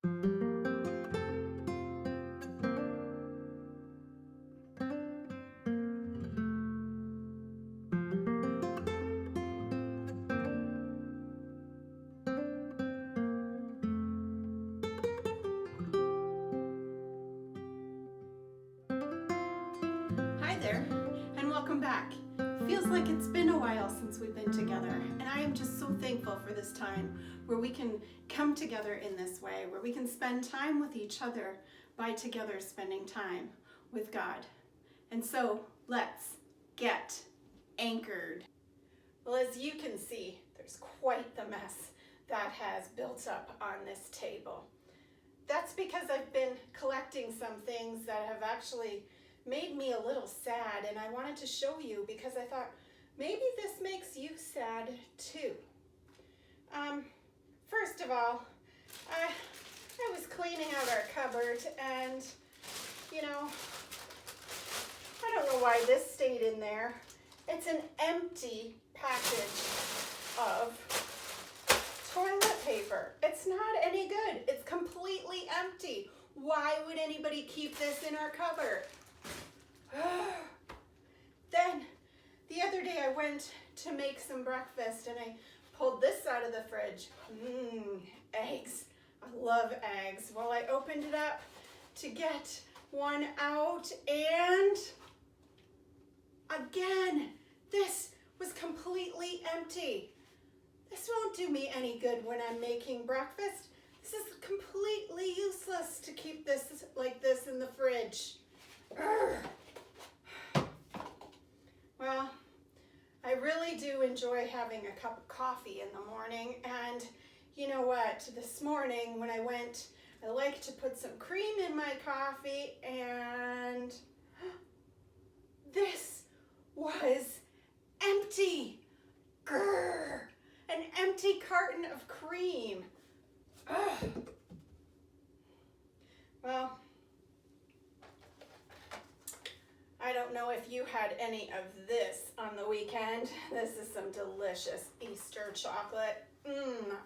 Hi there, and welcome back. Feels like it's been a while since we've been together, and I am just so thankful for this time where we can come together in this way, where we can spend time with each other by together spending time with God. And so let's get anchored. Well, as you can see, there's quite the mess that has built up on this table. That's because I've been collecting some things that have actually made me a little sad, and I wanted to show you because I thought maybe this makes you sad too. First of all, I was cleaning out our cupboard, and I don't know why this stayed in there. It's an empty package of toilet paper. It's not any good. It's completely empty. Why would anybody keep this in our cupboard? Then the other day I went to make some breakfast and I pulled this out of the fridge. Eggs. I love eggs. Well, I opened it up to get one out, and again, this was completely empty. This won't do me any good when I'm making breakfast. This is completely useless to keep this like this in the fridge. Well, I really do enjoy having a cup of coffee in the morning, and you know what? This morning when I went, I like to put some cream in my coffee, and this was empty. Grrr! An empty carton of cream. Ugh. Well, I don't know if you had any of this on the weekend. This is some delicious Easter chocolate.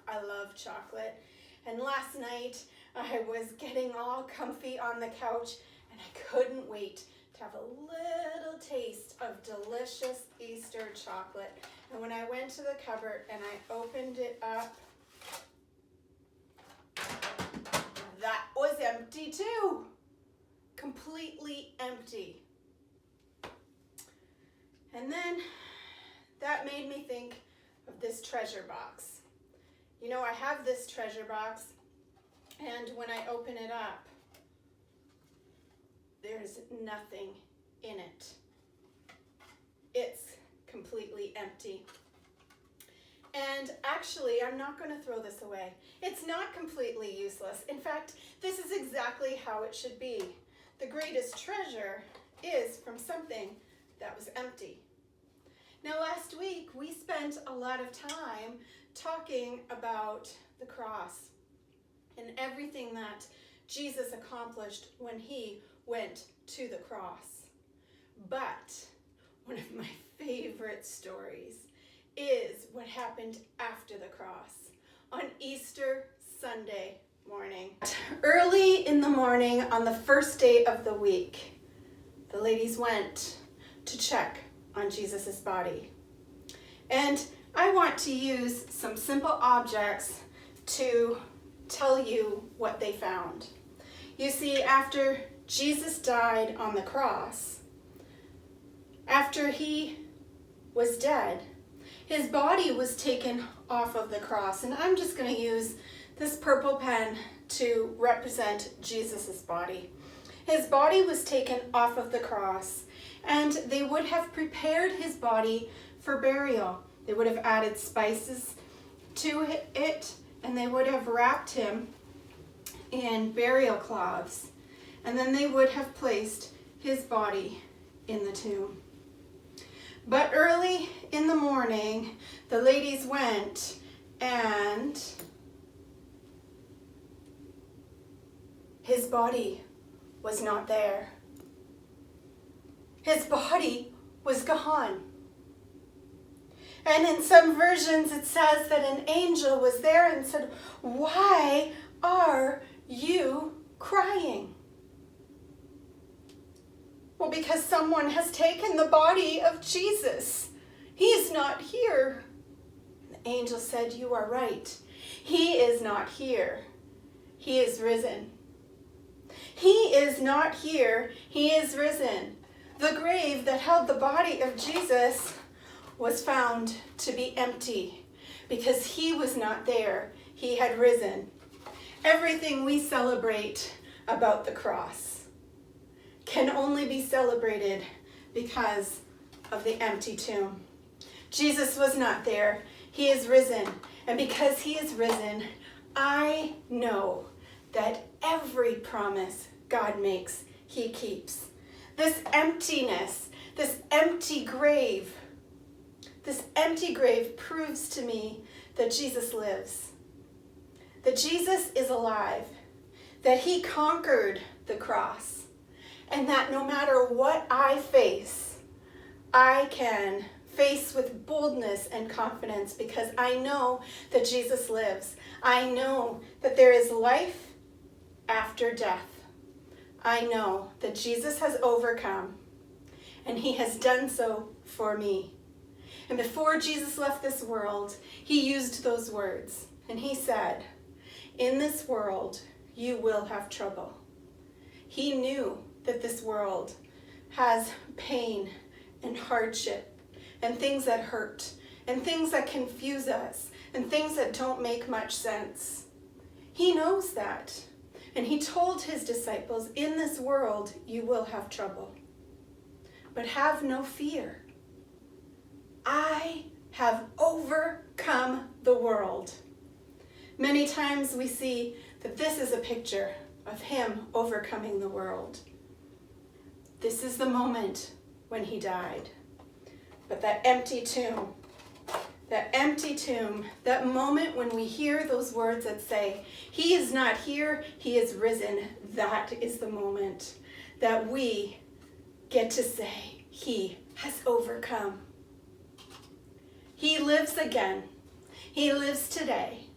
I love chocolate. And last night I was getting all comfy on the couch, and I couldn't wait to have a little taste of delicious Easter chocolate. And when I went to the cupboard and I opened it up, that was empty too. Completely empty. And then that made me think of this treasure box. I have this treasure box, and when I open it up, there's nothing in it. It's completely empty. And actually, I'm not going to throw this away. It's not completely useless. In fact, this is exactly how it should be. The greatest treasure is from something that was empty. Now, last week, we spent a lot of time talking about the cross and everything that Jesus accomplished when he went to the cross. But one of my favorite stories is what happened after the cross on Easter Sunday morning. Early in the morning on the first day of the week, the ladies went to check on Jesus's body. And I want to use some simple objects to tell you what they found. You see, after Jesus died on the cross, after he was dead, his body was taken off of the cross. And I'm just going to use this purple pen to represent Jesus's body. His body was taken off of the cross, and they would have prepared his body for burial. They would have added spices to it, and they would have wrapped him in burial cloths. And then they would have placed his body in the tomb. But early in the morning, the ladies went, and his body was not there. His body was gone. And in some versions it says that an angel was there and said, "Why are because someone has taken the body of Jesus. He is not here. The angel said, you are right. He is not here. He is risen. He is not here. He is risen. The grave that held the body of Jesus was found to be empty because he was not there. He had risen. Everything we celebrate about the cross can only be celebrated because of the empty tomb. Jesus was not there. He is risen. And because he is risen, I know that every promise God makes, he keeps. This emptiness, this empty grave proves to me that Jesus lives, that Jesus is alive, that he conquered the cross, and that no matter what I face, I can face with boldness and confidence because I know that Jesus lives. I know that there is life after death. I know that Jesus has overcome, and he has done so for me. And before Jesus left this world, he used those words, and he said, in this world, you will have trouble. He knew that this world has pain and hardship and things that hurt and things that confuse us and things that don't make much sense. He knows that. And he told his disciples, in this world, you will have trouble. But have no fear. I have overcome the world. Many times we see that this is a picture of him overcoming the world. This is the moment when he died. But that empty tomb, that moment when we hear those words that say, he is not here, he is risen, that is the moment that we get to say, he has overcome. He lives again. He lives today.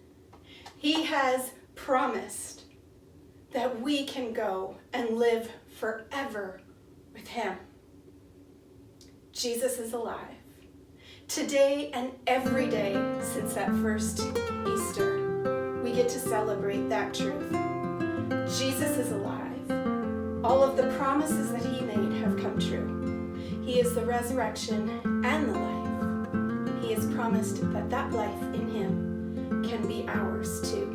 He has promised that we can go and live forever with him. Jesus is alive. Today and every day since that first Easter, we get to celebrate that truth. Jesus is alive. All of the promises that he made have come true. He is the resurrection and the life. He has promised that that life in him can be ours too.